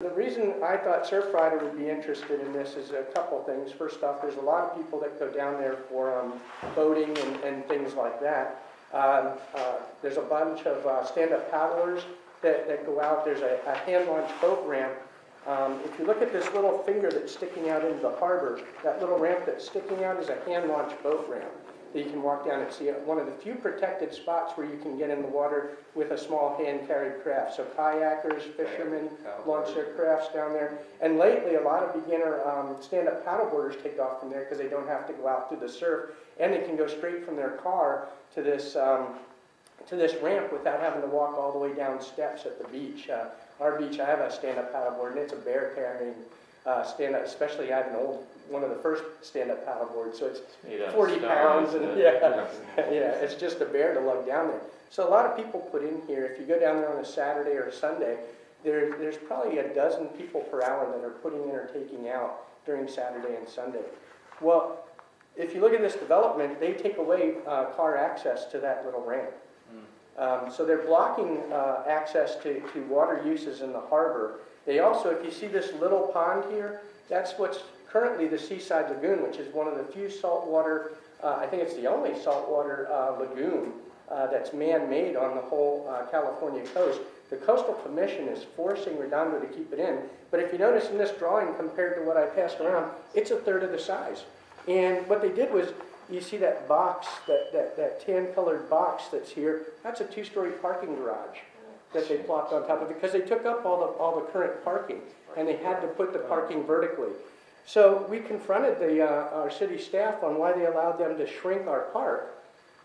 The reason I thought Surfrider would be interested in this is a couple things. First off, there's a lot of people that go down there for boating and things like that. There's a bunch of stand-up paddlers that go out. There's a hand-launched boat ramp. If you look at this little finger that's sticking out into the harbor, that little ramp that's sticking out is a hand-launched boat ramp that you can walk down and see. One of the few protected spots where you can get in the water with a small hand-carried craft. So kayakers, fishermen launch their crafts down there. And lately, a lot of beginner stand-up paddleboarders take off from there because they don't have to go out through the surf, and they can go straight from their car to this ramp without having to walk all the way down steps at the beach. Our beach, I have a stand-up paddleboard, and it's a bear-carrying stand-up, especially I have an old, one of the first stand-up paddleboards, so it's 40 pounds, and yeah, it's just a bear to lug down there. So a lot of people put in here, if you go down there on a Saturday or a Sunday, there's probably a dozen people per hour that are putting in or taking out during Saturday and Sunday. Well, if you look at this development, they take away car access to that little ramp. So they're blocking access to water uses in the harbor. They also, if you see this little pond here, that's what's currently the Seaside Lagoon, which is one of the few saltwater, I think it's the only saltwater lagoon that's man-made on the whole California coast. The Coastal Commission is forcing Redondo to keep it in, but if you notice in this drawing compared to what I passed around, it's a third of the size. And what they did was, you see that box, that tan-colored box that's here, that's a two-story parking garage that they plopped on top of it because they took up all the current parking, and they had to put the parking vertically. So we confronted our city staff on why they allowed them to shrink our park,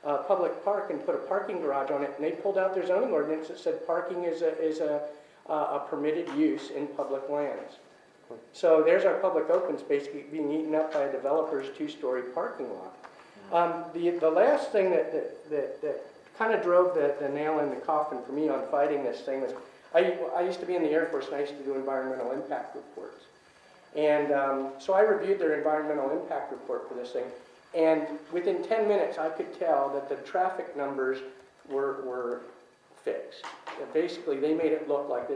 public park, and put a parking garage on it, and they pulled out their zoning ordinance that said parking is a permitted use in public lands. So there's our public open space being eaten up by a developer's two-story parking lot. The last thing that kind of drove the nail in the coffin for me on fighting this thing was, I used to be in the Air Force, and I used to do environmental impact reports. And so I reviewed their environmental impact report for this thing, and within 10 minutes I could tell that the traffic numbers were fixed. Basically, they made it look like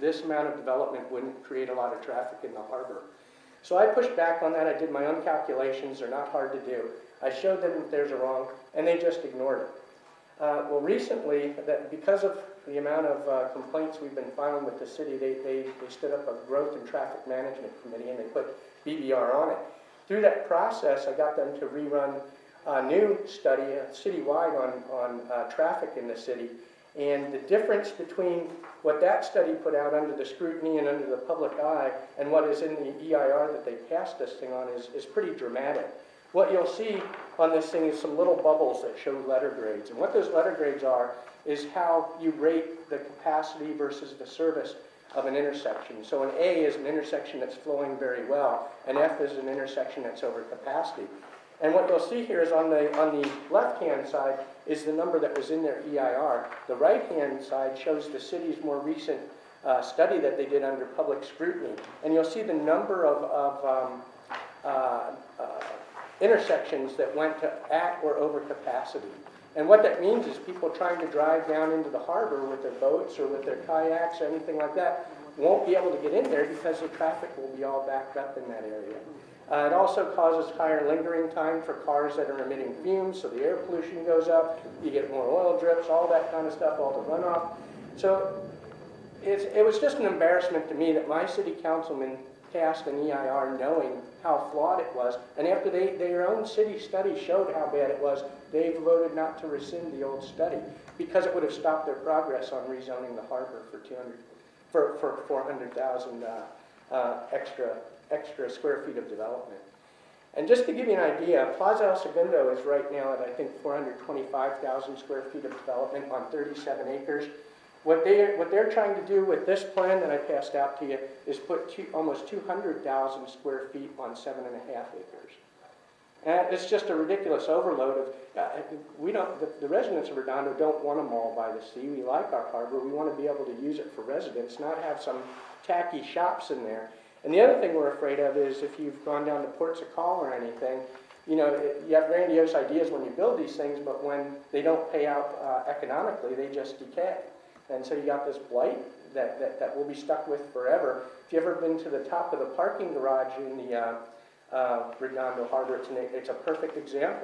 this amount of development wouldn't create a lot of traffic in the harbor. So I pushed back on that. I did my own calculations. They're not hard to do. I showed them that theirs are wrong, and they just ignored it. Well, recently, because of the amount of complaints we've been filing with the city, they stood up a growth and traffic management committee, and they put BBR on it. Through that process, I got them to rerun a new study, citywide, on traffic in the city. And the difference between what that study put out under the scrutiny and under the public eye and what is in the EIR that they passed this thing on is pretty dramatic. What you'll see on this thing is some little bubbles that show letter grades. And what those letter grades are is how you rate the capacity versus the service of an intersection. So an A is an intersection that's flowing very well, and F is an intersection that's over capacity. And what you'll see here is on the left-hand side is the number that was in their EIR. The right-hand side shows the city's more recent study that they did under public scrutiny. And you'll see the number of intersections that went to at or over capacity. And what that means is people trying to drive down into the harbor with their boats or with their kayaks or anything like that won't be able to get in there because the traffic will be all backed up in that area. It also causes higher lingering time for cars that are emitting fumes, so the air pollution goes up, you get more oil drips, all that kind of stuff, all the runoff. So it was just an embarrassment to me that my city councilman passed an EIR knowing how flawed it was, and after their own city study showed how bad it was, they voted not to rescind the old study because it would have stopped their progress on rezoning the harbor for 400,000 extra square feet of development. And just to give you an idea, Plaza El Segundo is right now at, I think, 425,000 square feet of development on 37 acres. What they're trying to do with this plan that I passed out to you is put almost 200,000 square feet on 7.5 acres. And it's just a ridiculous overload of, the residents of Redondo don't want a mall by the sea. We like our harbor. We want to be able to use it for residents, not have some tacky shops in there. And the other thing we're afraid of is if you've gone down to Ports of Call or anything, you have grandiose ideas when you build these things, but when they don't pay out economically, they just decay. And so you got this blight that we'll be stuck with forever. If you've ever been to the top of the parking garage in the Redondo Harbor, it's a perfect example.